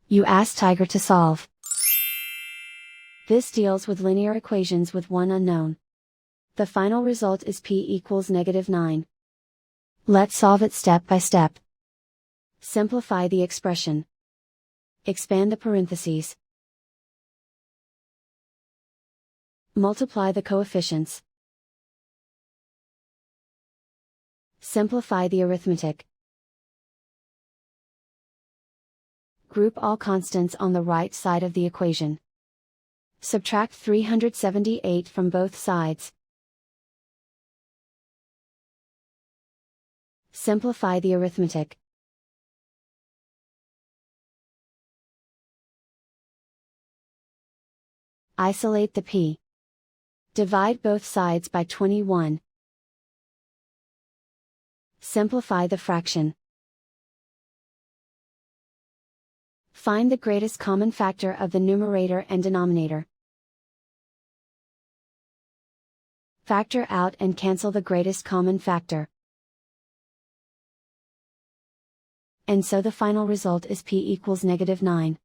You ask Tiger to solve. This deals with linear equations with one unknown. The final result is p equals -9. Let's solve it step by step. Simplify the expression. Expand the parentheses. Multiply the coefficients. Simplify the arithmetic. Group all constants on the right side of the equation. Subtract 378 from both sides. Simplify the arithmetic. Isolate the p. Divide both sides by 21. Simplify the fraction. Find the greatest common factor of the numerator and denominator. Factor out and cancel the greatest common factor. And so the final result is p equals -9.